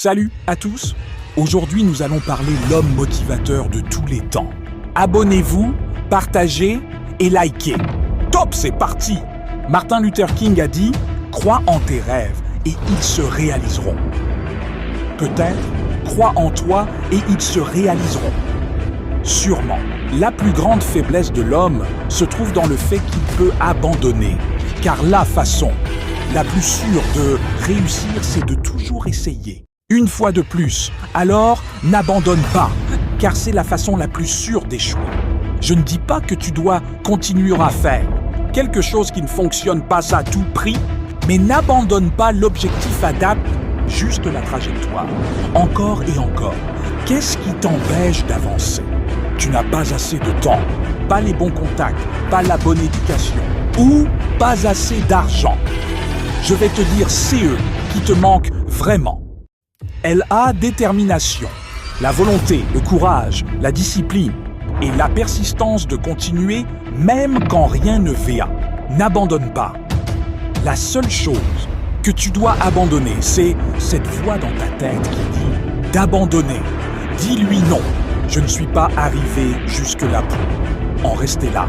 Salut à tous. Aujourd'hui, nous allons parler de l'homme motivateur de tous les temps. Abonnez-vous, partagez et likez. Top, c'est parti. Martin Luther King a dit « Crois en tes rêves et ils se réaliseront ». Peut-être, crois en toi et ils se réaliseront. Sûrement, la plus grande faiblesse de l'homme se trouve dans le fait qu'il peut abandonner. Car la façon la plus sûre de réussir, c'est de toujours essayer. Une fois de plus, alors n'abandonne pas, car c'est la façon la plus sûre d'échouer. Je ne dis pas que tu dois continuer à faire quelque chose qui ne fonctionne pas à tout prix, mais n'abandonne pas l'objectif, adapte juste la trajectoire. Encore et encore, qu'est-ce qui t'empêche d'avancer? Tu n'as pas assez de temps, pas les bons contacts, pas la bonne éducation ou pas assez d'argent. Je vais te dire CE qui te manque vraiment. La détermination, la volonté, le courage, la discipline et la persistance de continuer même quand rien ne va. N'abandonne pas. La seule chose que tu dois abandonner, c'est cette voix dans ta tête qui dit d'abandonner. Dis-lui non. Je ne suis pas arrivé jusque-là pour en rester là.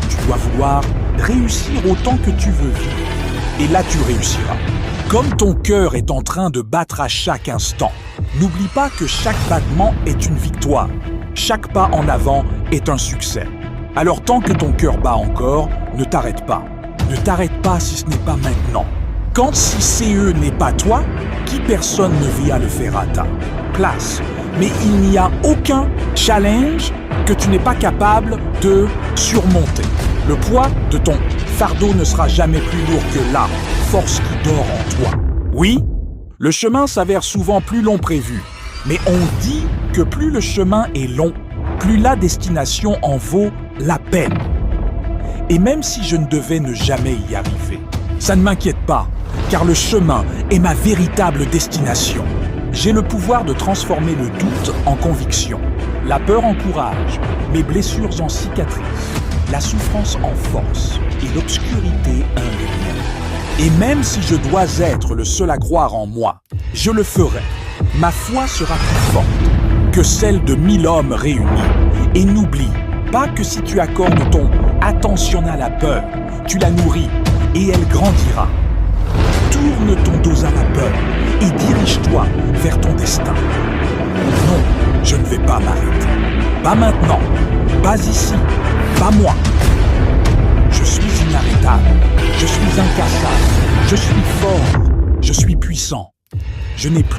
Tu dois vouloir réussir autant que tu veux vivre. Et là, tu réussiras. Comme ton cœur est en train de battre à chaque instant, n'oublie pas que chaque battement est une victoire. Chaque pas en avant est un succès. Alors tant que ton cœur bat encore, ne t'arrête pas. Ne t'arrête pas si ce n'est pas maintenant. Quand si CE n'est pas toi, qui personne ne vient le faire à ta place. Mais il n'y a aucun challenge que tu n'es pas capable de surmonter. Le poids de ton fardeau ne sera jamais plus lourd que la force qui dort en toi. Oui, le chemin s'avère souvent plus long prévu, mais on dit que plus le chemin est long, plus la destination en vaut la peine. Et même si je ne devais ne jamais y arriver, ça ne m'inquiète pas, car le chemin est ma véritable destination. J'ai le pouvoir de transformer le doute en conviction, la peur en courage, mes blessures en cicatrices, la souffrance en force et l'obscurité en lumière. Et même si je dois être le seul à croire en moi, je le ferai. Ma foi sera plus forte que celle de 1000 hommes réunis. Et n'oublie pas que si tu accordes ton attention à la peur, tu la nourris et elle grandira. Tourne ton dos à la peur et dirige-toi vers ton destin. Non, je ne vais pas m'arrêter. Pas maintenant, pas ici, pas moi. Je suis inarrêtable, je suis incassable, je suis fort, je suis puissant. Je n'ai plus